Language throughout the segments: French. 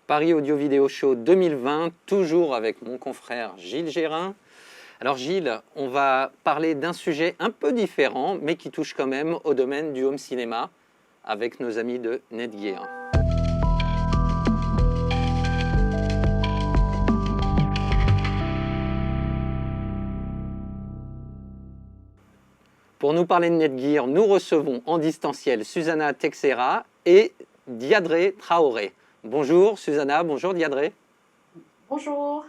Paris Audio Vidéo Show 2020, toujours avec mon confrère Gilles Gérin. Alors Gilles, on va parler d'un sujet un peu différent, mais qui touche quand même au domaine du home cinéma, avec nos amis de Netgear. Pour nous parler de Netgear, nous recevons en distanciel Susanna Texera et Diadré Traoré. Bonjour Susanna, bonjour Diadré. Bonjour.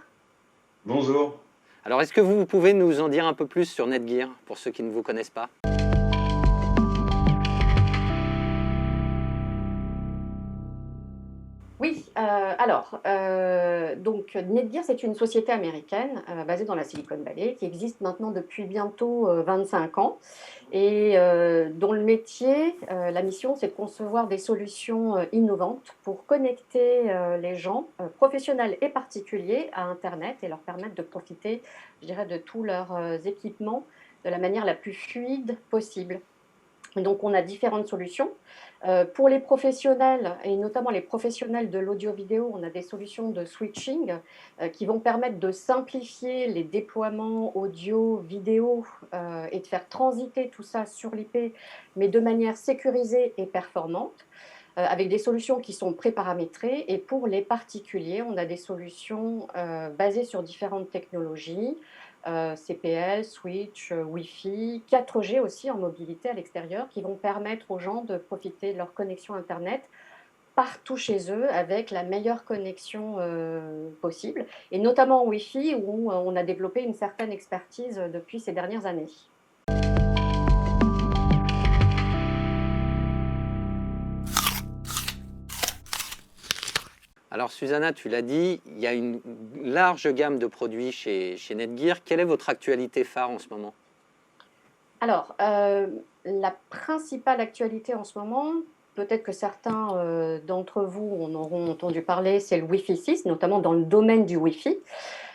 Bonjour. Alors est-ce que vous pouvez nous en dire un peu plus sur Netgear, pour ceux qui ne vous connaissent pas? Oui, donc Netgear, c'est une société américaine basée dans la Silicon Valley qui existe maintenant depuis bientôt 25 ans et dont le métier, la mission, c'est de concevoir des solutions innovantes pour connecter les gens, professionnels et particuliers, à Internet et leur permettre de profiter, je dirais, de tous leurs équipements de la manière la plus fluide possible. Donc, on a différentes solutions. Pour les professionnels, et notamment les professionnels de l'audio-vidéo, on a des solutions de switching qui vont permettre de simplifier les déploiements audio-vidéo et de faire transiter tout ça sur l'IP, mais de manière sécurisée et performante, avec des solutions qui sont préparamétrées. Et pour les particuliers, on a des solutions basées sur différentes technologies, CPL, Switch, Wi-Fi, 4G aussi en mobilité à l'extérieur, qui vont permettre aux gens de profiter de leur connexion Internet partout chez eux avec la meilleure connexion possible, et notamment en Wi-Fi où on a développé une certaine expertise depuis ces dernières années. Alors Susanna, tu l'as dit, il y a une large gamme de produits chez Netgear. Quelle est votre actualité phare en ce moment? Alors, la principale actualité en ce moment, peut-être que certains d'entre vous en auront entendu parler, c'est le Wi-Fi 6, notamment dans le domaine du Wi-Fi.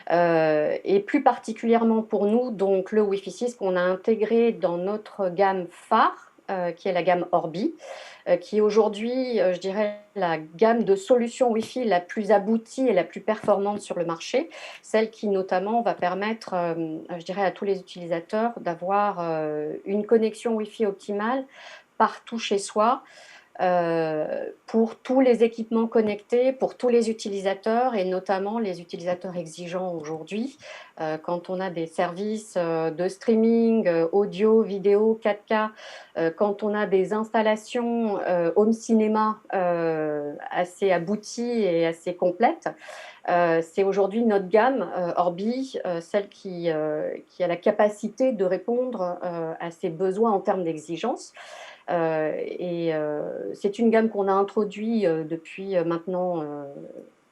Et plus particulièrement pour nous, donc le Wi-Fi 6 qu'on a intégré dans notre gamme phare, qui est la gamme Orbi, qui est aujourd'hui, je dirais, la gamme de solutions Wi-Fi la plus aboutie et la plus performante sur le marché, celle qui notamment va permettre, je dirais, à tous les utilisateurs d'avoir une connexion Wi-Fi optimale partout chez soi, pour tous les équipements connectés, pour tous les utilisateurs et notamment les utilisateurs exigeants aujourd'hui. Quand on a des services de streaming, audio, vidéo, 4K, quand on a des installations home cinéma assez abouties et assez complètes, c'est aujourd'hui notre gamme Orbi, celle qui a la capacité de répondre à ces besoins en termes d'exigence. C'est une gamme qu'on a introduite depuis maintenant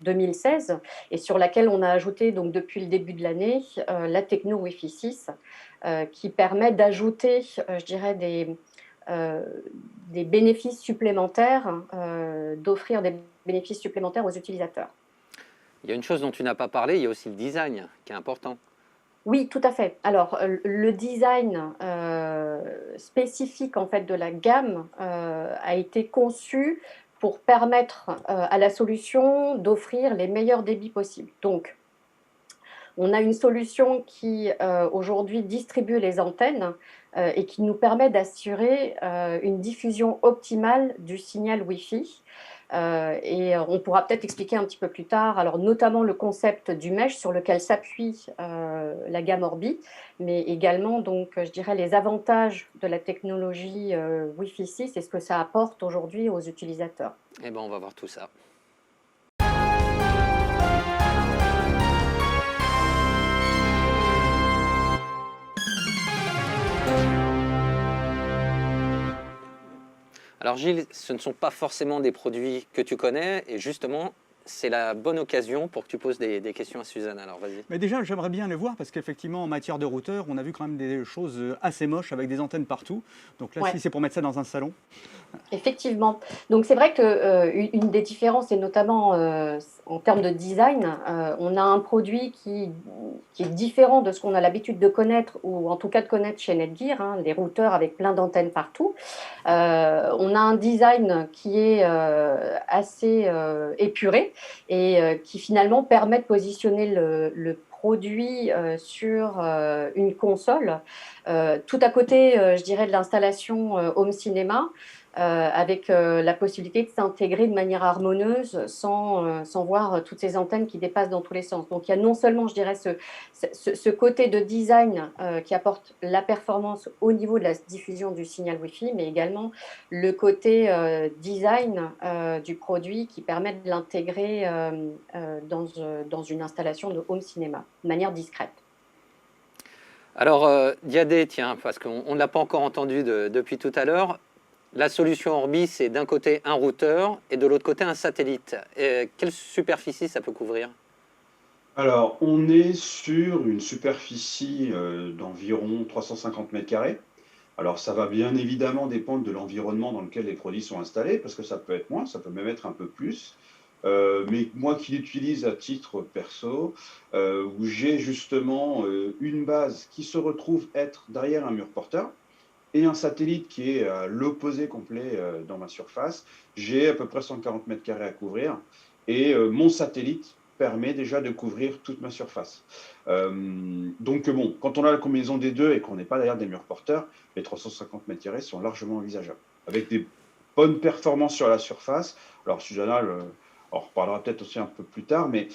2016 et sur laquelle on a ajouté donc depuis le début de l'année la techno Wi-Fi 6 qui permet d'ajouter, je dirais, des bénéfices supplémentaires, d'offrir des bénéfices supplémentaires aux utilisateurs. Il y a une chose dont tu n'as pas parlé, il y a aussi le design qui est important. Oui, tout à fait. Alors, le design spécifique en fait de la gamme a été conçu pour permettre à la solution d'offrir les meilleurs débits possibles. Donc, on a une solution qui aujourd'hui distribue les antennes et qui nous permet d'assurer une diffusion optimale du signal Wi-Fi. Et on pourra peut-être expliquer un petit peu plus tard, alors notamment le concept du mesh sur lequel s'appuie la gamme Orbi, mais également donc je dirais les avantages de la technologie Wi-Fi 6 et ce que ça apporte aujourd'hui aux utilisateurs. Eh bien, on va voir tout ça. Alors Gilles, ce ne sont pas forcément des produits que tu connais et justement, c'est la bonne occasion pour que tu poses des questions à Susanna. Alors vas-y. Mais déjà, j'aimerais bien les voir parce qu'effectivement, en matière de routeur, on a vu quand même des choses assez moches avec des antennes partout. Donc là, Ouais. si c'est pour mettre ça dans un salon. Effectivement. Donc c'est vrai que une des différences, et notamment en termes de design, on a un produit qui est différent de ce qu'on a l'habitude de connaître, ou en tout cas de connaître chez Netgear, hein, des routeurs avec plein d'antennes partout. On a un design qui est assez épuré, et qui finalement permet de positionner le produit sur une console, tout à côté, je dirais, de l'installation home cinéma, avec la possibilité de s'intégrer de manière harmonieuse sans voir toutes ces antennes qui dépassent dans tous les sens. Donc il y a non seulement, je dirais, ce côté de design qui apporte la performance au niveau de la diffusion du signal Wi-Fi, mais également le côté design du produit qui permet de l'intégrer dans une installation de home cinéma de manière discrète. Alors, Diadé, tiens, parce qu'on ne l'a pas encore entendu depuis tout à l'heure, la solution Orbi, c'est d'un côté un routeur et de l'autre côté un satellite. Et quelle superficie ça peut couvrir? Alors, on est sur une superficie d'environ 350 mètres carrés. Alors, ça va bien évidemment dépendre de l'environnement dans lequel les produits sont installés, parce que ça peut être moins, ça peut même être un peu plus. Mais moi qui l'utilise à titre perso, où j'ai justement une base qui se retrouve être derrière un mur porteur et un satellite qui est à l'opposé complet dans ma surface, j'ai à peu près 140 mètres carrés à couvrir et mon satellite permet déjà de couvrir toute ma surface. Donc bon, quand on a la combinaison des deux et qu'on n'est pas derrière des murs porteurs, les 350 mètres carrés sont largement envisageables, avec des bonnes performances sur la surface. Alors Susanna, on reparlera peut-être aussi un peu plus tard, mais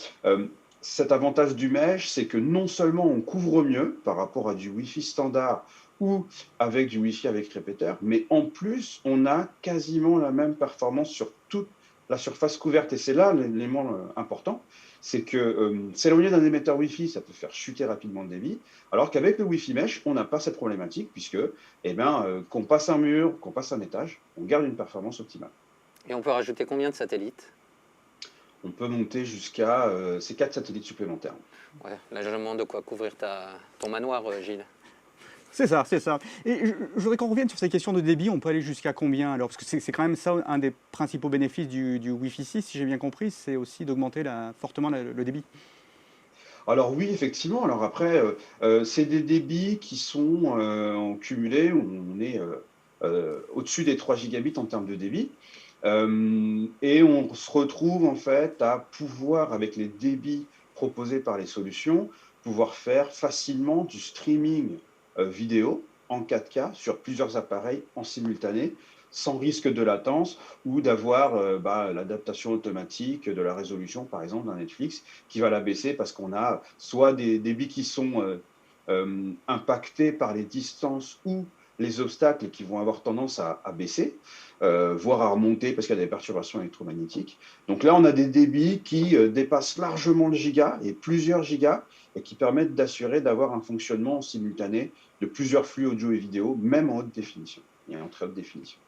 cet avantage du mesh, c'est que non seulement on couvre mieux par rapport à du Wi-Fi standard ou avec du Wi-Fi avec répéteur, mais en plus, on a quasiment la même performance sur toute la surface couverte. Et c'est là l'élément important, c'est que s'éloigner d'un émetteur Wi-Fi, ça peut faire chuter rapidement le débit, alors qu'avec le Wi-Fi mesh, on n'a pas cette problématique, puisque qu'on passe un mur, qu'on passe un étage, on garde une performance optimale. Et on peut rajouter combien de satellites? On peut monter jusqu'à ces 4 satellites supplémentaires. Ouais, largement de quoi couvrir ton manoir, Gilles. C'est ça, c'est ça. Et je voudrais qu'on revienne sur ces questions de débit. On peut aller jusqu'à combien alors? Parce que c'est quand même ça un des principaux bénéfices du Wi-Fi 6, si j'ai bien compris, c'est aussi d'augmenter fortement le débit. Alors oui, effectivement. Alors après, c'est des débits qui sont en cumulé, on est au-dessus des 3 gigabits en termes de débit. Et on se retrouve en fait à pouvoir, avec les débits proposés par les solutions, pouvoir faire facilement du streaming vidéo en 4K sur plusieurs appareils en simultané, sans risque de latence ou d'avoir l'adaptation automatique de la résolution, par exemple, d'un Netflix, qui va la baisser parce qu'on a soit des débits qui sont impactés par les distances ou les obstacles qui vont avoir tendance à baisser, voire à remonter parce qu'il y a des perturbations électromagnétiques. Donc là, on a des débits qui dépassent largement le giga et plusieurs gigas et qui permettent d'assurer d'avoir un fonctionnement simultané de plusieurs flux audio et vidéo, même en haute définition et en très haute définition.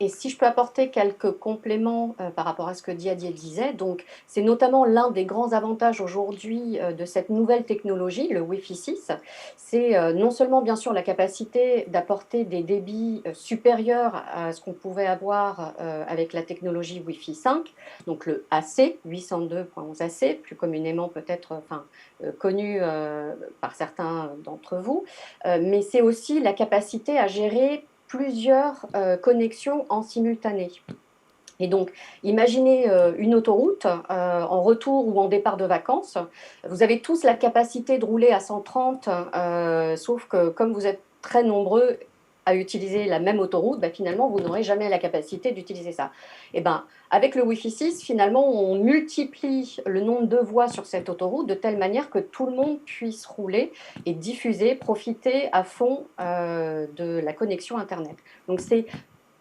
Et si je peux apporter quelques compléments par rapport à ce que Diadier disait, donc c'est notamment l'un des grands avantages aujourd'hui de cette nouvelle technologie, le Wi-Fi 6, c'est non seulement bien sûr la capacité d'apporter des débits supérieurs à ce qu'on pouvait avoir avec la technologie Wi-Fi 5, donc le AC, 802.11ac, plus communément peut-être connu par certains d'entre vous, mais c'est aussi la capacité à gérer plusieurs connexions en simultané. Et donc, imaginez une autoroute en retour ou en départ de vacances. Vous avez tous la capacité de rouler à 130, sauf que comme vous êtes très nombreux à utiliser la même autoroute, finalement, vous n'aurez jamais la capacité d'utiliser ça. Et avec le Wi-Fi 6, finalement, on multiplie le nombre de voies sur cette autoroute de telle manière que tout le monde puisse rouler et diffuser, profiter à fond de la connexion Internet. Donc, c'est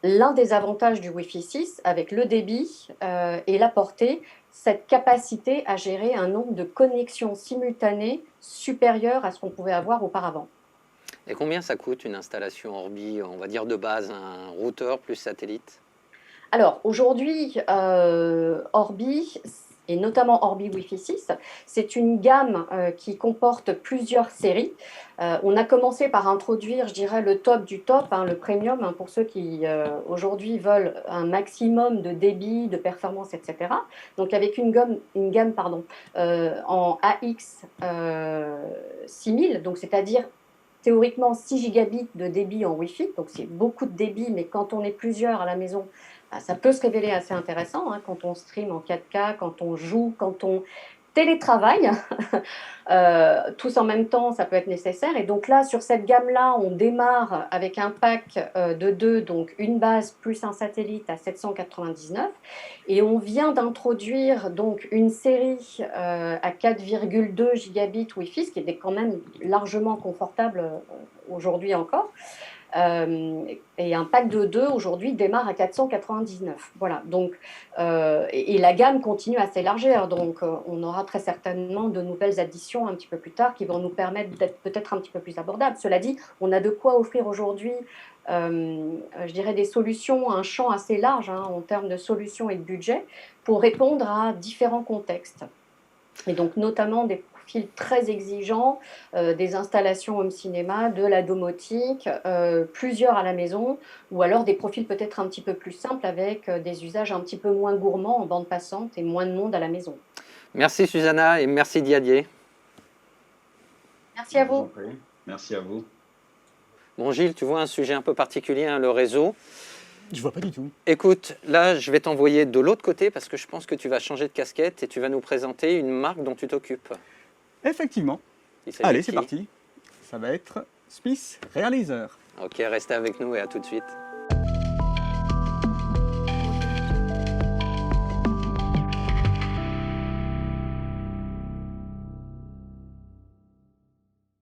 l'un des avantages du Wi-Fi 6 avec le débit et la portée, cette capacité à gérer un nombre de connexions simultanées supérieur à ce qu'on pouvait avoir auparavant. Et combien ça coûte une installation Orbi, on va dire de base, un routeur plus satellite? Alors aujourd'hui, Orbi, et notamment Orbi Wi-Fi 6, c'est une gamme qui comporte plusieurs séries. On a commencé par introduire, je dirais, le top du top, le premium, pour ceux qui aujourd'hui veulent un maximum de débit, de performance, etc. Donc avec une gamme en AX 6000, donc c'est-à-dire théoriquement 6 gigabits de débit en Wi-Fi, donc c'est beaucoup de débit, mais quand on est plusieurs à la maison, ça peut se révéler assez intéressant hein, quand on stream en 4K, quand on joue, quand on télétravaille. Tous en même temps, ça peut être nécessaire. Et donc là, sur cette gamme-là, on démarre avec un pack de 2, donc une base plus un satellite à 799. Et on vient d'introduire donc une série à 4,2 gigabits Wi-Fi, ce qui est quand même largement confortable aujourd'hui encore. Et un pack de 2 aujourd'hui démarre à 499. Voilà. Donc, et la gamme continue à s'élargir. Donc, on aura très certainement de nouvelles additions un petit peu plus tard qui vont nous permettre d'être peut-être un petit peu plus abordables. Cela dit, on a de quoi offrir aujourd'hui, je dirais, des solutions, un champ assez large hein, en termes de solutions et de budget pour répondre à différents contextes. Et donc, notamment des profils très exigeants, des installations home cinéma, de la domotique, plusieurs à la maison, ou alors des profils peut-être un petit peu plus simples avec des usages un petit peu moins gourmands en bande passante et moins de monde à la maison. Merci Susanna et merci Diadier. Merci à Je vous en vous. prie. Merci à vous. Bon Gilles, tu vois un sujet un peu particulier, hein, le réseau. Je vois pas du tout. Écoute, là je vais t'envoyer de l'autre côté parce que je pense que tu vas changer de casquette et tu vas nous présenter une marque dont tu t'occupes. Effectivement. Il s'agit Allez, de c'est qui? parti. Ça va être Smith Realizer. Ok, restez avec nous et à tout de suite.